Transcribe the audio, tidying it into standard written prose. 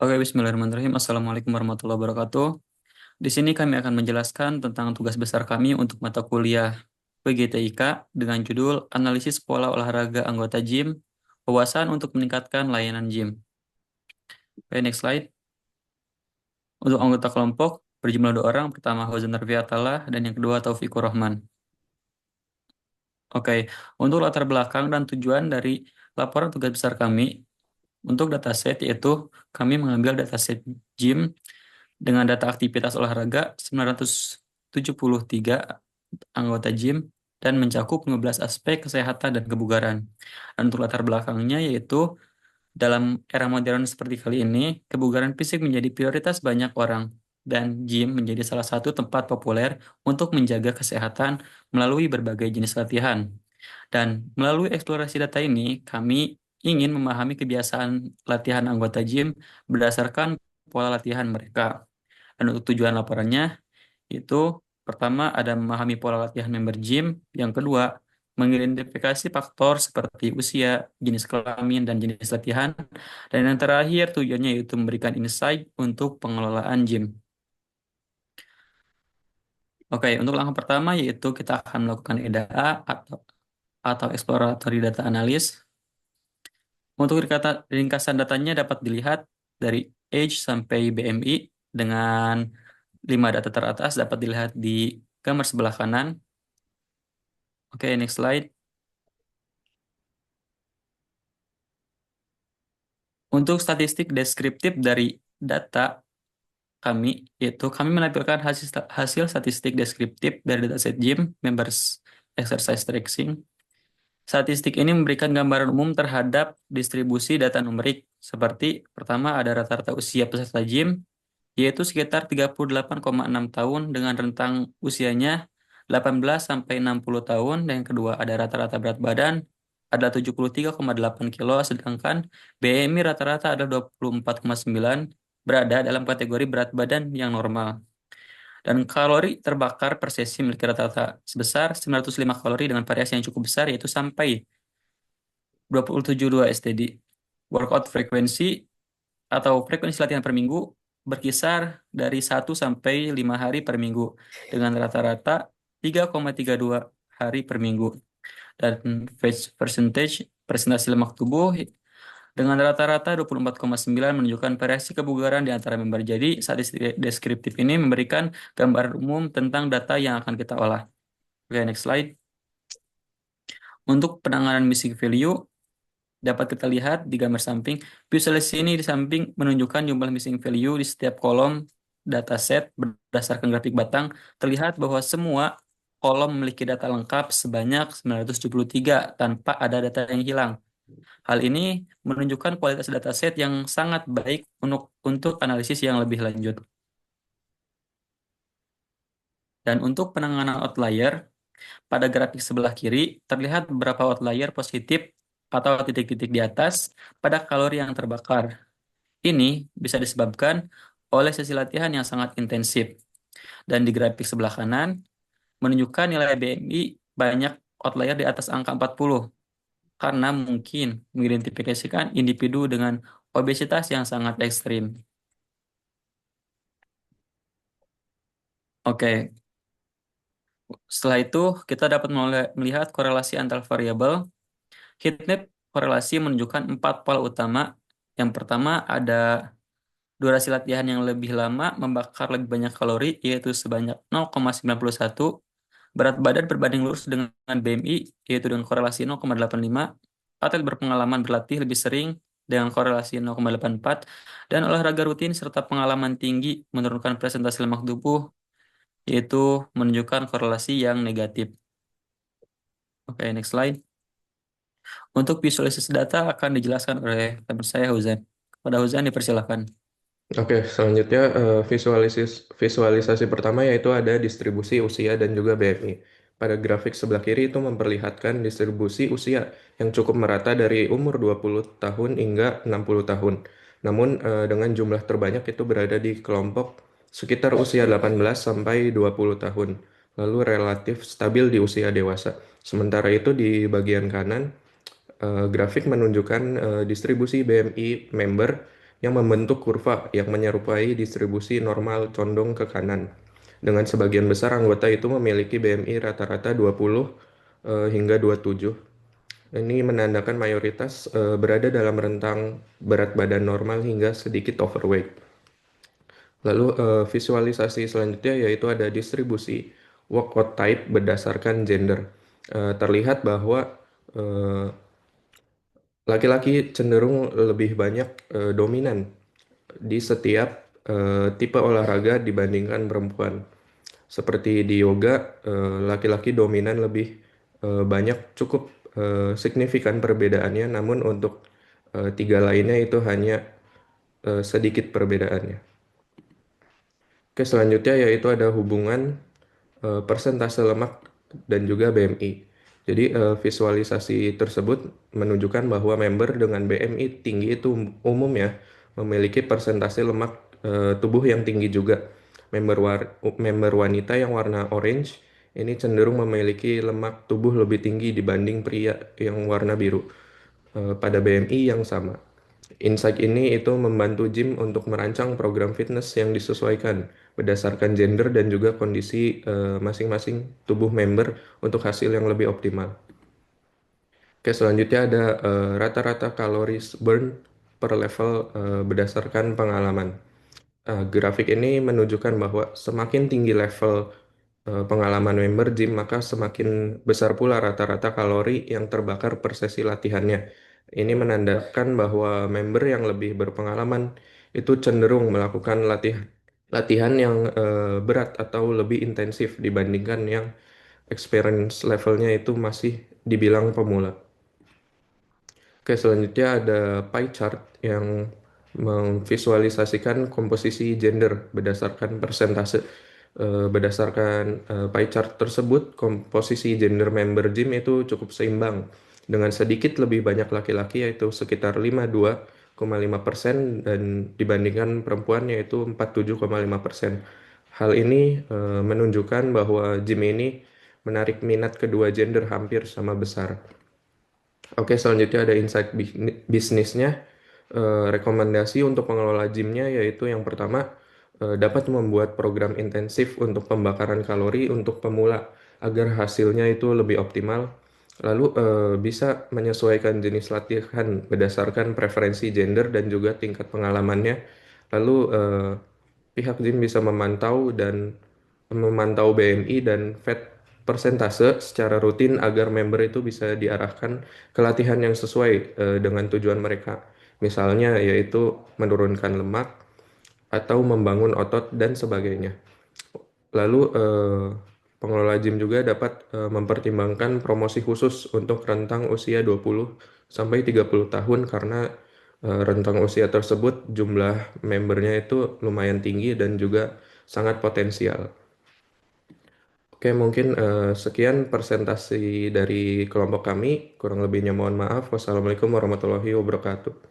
Oke, bismillahirrahmanirrahim. Assalamualaikum warahmatullahi wabarakatuh. Di sini kami akan menjelaskan tentang tugas besar kami untuk mata kuliah PGTIK dengan judul Analisis Pola Olahraga Anggota Gym, Wawasan untuk Meningkatkan Layanan Gym. Oke, next slide. Untuk anggota kelompok berjumlah 2 orang, pertama Fauzan Raffi dan yang kedua Taufikur Rahman. Oke, untuk latar belakang dan tujuan dari laporan tugas besar kami untuk dataset yaitu kami mengambil dataset gym dengan data aktivitas olahraga 973 anggota gym dan mencakup 15 aspek kesehatan dan kebugaran. Dan untuk latar belakangnya yaitu dalam era modern seperti kali ini, kebugaran fisik menjadi prioritas banyak orang dan gym menjadi salah satu tempat populer untuk menjaga kesehatan melalui berbagai jenis latihan. Dan melalui eksplorasi data ini, kami ingin memahami kebiasaan latihan anggota gym berdasarkan pola latihan mereka. Dan untuk tujuan laporannya itu pertama ada memahami pola latihan member gym, yang kedua mengidentifikasi faktor seperti usia, jenis kelamin, dan jenis latihan, dan yang terakhir tujuannya yaitu memberikan insight untuk pengelolaan gym. Oke, untuk langkah pertama yaitu kita akan melakukan EDA atau exploratory data analysis. Untuk ringkasan datanya dapat dilihat dari age sampai BMI dengan 5 data teratas dapat dilihat di gambar sebelah kanan. Oke, next slide. Untuk statistik deskriptif dari data kami, yaitu kami menampilkan hasil statistik deskriptif dari dataset gym members exercise tracing. Statistik ini memberikan gambaran umum terhadap distribusi data numerik, seperti pertama ada rata-rata usia peserta gym, yaitu sekitar 38,6 tahun dengan rentang usianya 18 sampai 60 tahun, dan yang kedua ada rata-rata berat badan ada 73,8 kilo, sedangkan BMI rata-rata ada 24,9, berada dalam kategori berat badan yang normal. Dan kalori terbakar per sesi memiliki rata-rata sebesar 905 kalori dengan variasi yang cukup besar, yaitu sampai 27,2 STD. Workout frekuensi atau frekuensi latihan per minggu berkisar dari 1 sampai 5 hari per minggu dengan rata-rata 3,32 hari per minggu. Dan fat percentage, presentasi lemak tubuh dengan rata-rata 24,9 menunjukkan variasi kebugaran di antara member. Jadi, statistik deskriptif ini memberikan gambaran umum tentang data yang akan kita olah. Oke, next slide. Untuk penanganan missing value, dapat kita lihat di gambar samping. Visualisasi ini di samping menunjukkan jumlah missing value di setiap kolom dataset berdasarkan grafik batang. Terlihat bahwa semua kolom memiliki data lengkap sebanyak 973 tanpa ada data yang hilang. Hal ini menunjukkan kualitas dataset yang sangat baik untuk analisis yang lebih lanjut. Dan untuk penanganan outlier, pada grafik sebelah kiri terlihat beberapa outlier positif atau titik-titik di atas pada kalori yang terbakar. Ini bisa disebabkan oleh sesi latihan yang sangat intensif. Dan di grafik sebelah kanan menunjukkan nilai BMI banyak outlier di atas angka 40 karena mungkin mengidentifikasikan individu dengan obesitas yang sangat ekstrim. Oke, setelah itu kita dapat melihat korelasi antar variabel. Heatmap korelasi menunjukkan 4 pola utama. Yang pertama ada durasi latihan yang lebih lama membakar lebih banyak kalori, yaitu sebanyak 0,91. Berat badan berbanding lurus dengan BMI, yaitu dengan korelasi 0,85. Atlet berpengalaman berlatih lebih sering dengan korelasi 0,84. Dan olahraga rutin serta pengalaman tinggi menurunkan presentasi lemak tubuh, yaitu menunjukkan korelasi yang negatif. Oke, next slide. Untuk visualisasi data akan dijelaskan oleh teman saya, Huzan. Kepada Huzan, dipersilakan. Oke, selanjutnya visualisasi pertama yaitu ada distribusi usia dan juga BMI. Pada grafik sebelah kiri itu memperlihatkan distribusi usia yang cukup merata dari umur 20 tahun hingga 60 tahun. Namun dengan jumlah terbanyak itu berada di kelompok sekitar usia 18 sampai 20 tahun. Lalu relatif stabil di usia dewasa. Sementara itu di bagian kanan grafik menunjukkan distribusi BMI member yang membentuk kurva yang menyerupai distribusi normal condong ke kanan. Dengan sebagian besar anggota itu memiliki BMI rata-rata 20 hingga 27. Ini menandakan mayoritas berada dalam rentang berat badan normal hingga sedikit overweight. Lalu visualisasi selanjutnya yaitu ada distribusi workout type berdasarkan gender. Terlihat bahwa eh, laki-laki cenderung lebih banyak dominan di setiap tipe olahraga dibandingkan perempuan. Seperti di yoga, laki-laki dominan lebih banyak, cukup signifikan perbedaannya, namun untuk tiga lainnya itu hanya sedikit perbedaannya. Oke, selanjutnya yaitu ada hubungan persentase lemak dan juga BMI. Jadi visualisasi tersebut menunjukkan bahwa member dengan BMI tinggi itu umumnya memiliki persentase lemak tubuh yang tinggi juga. Member wanita yang warna orange ini cenderung memiliki lemak tubuh lebih tinggi dibanding pria yang warna biru pada BMI yang sama. Insight ini itu membantu gym untuk merancang program fitness yang disesuaikan berdasarkan gender dan juga kondisi masing-masing tubuh member untuk hasil yang lebih optimal. Oke, selanjutnya ada rata-rata calories burn per level berdasarkan pengalaman. Grafik ini menunjukkan bahwa semakin tinggi level pengalaman member gym, maka semakin besar pula rata-rata kalori yang terbakar per sesi latihannya. Ini menandakan bahwa member yang lebih berpengalaman itu cenderung melakukan latihan yang berat atau lebih intensif dibandingkan yang experience levelnya itu masih dibilang pemula. Oke, selanjutnya ada pie chart yang memvisualisasikan komposisi gender berdasarkan persentase. Berdasarkan pie chart tersebut, komposisi gender member gym itu cukup seimbang dengan sedikit lebih banyak laki-laki yaitu sekitar 52,5% dan dibandingkan perempuan yaitu 47,5%. Hal ini menunjukkan bahwa gym ini menarik minat kedua gender hampir sama besar. Oke, selanjutnya ada insight bisnisnya. Rekomendasi untuk pengelola gymnya yaitu yang pertama, dapat membuat program intensif untuk pembakaran kalori untuk pemula agar hasilnya itu lebih optimal. Lalu bisa menyesuaikan jenis latihan berdasarkan preferensi gender dan juga tingkat pengalamannya. Lalu pihak gym bisa memantau BMI dan fat persentase secara rutin agar member itu bisa diarahkan ke latihan yang sesuai dengan tujuan mereka. Misalnya yaitu menurunkan lemak atau membangun otot dan sebagainya. Lalu pengelola gym juga dapat mempertimbangkan promosi khusus untuk rentang usia 20 sampai 30 tahun karena rentang usia tersebut jumlah membernya itu lumayan tinggi dan juga sangat potensial. Oke, mungkin sekian presentasi dari kelompok kami. Kurang lebihnya mohon maaf. Wassalamualaikum warahmatullahi wabarakatuh.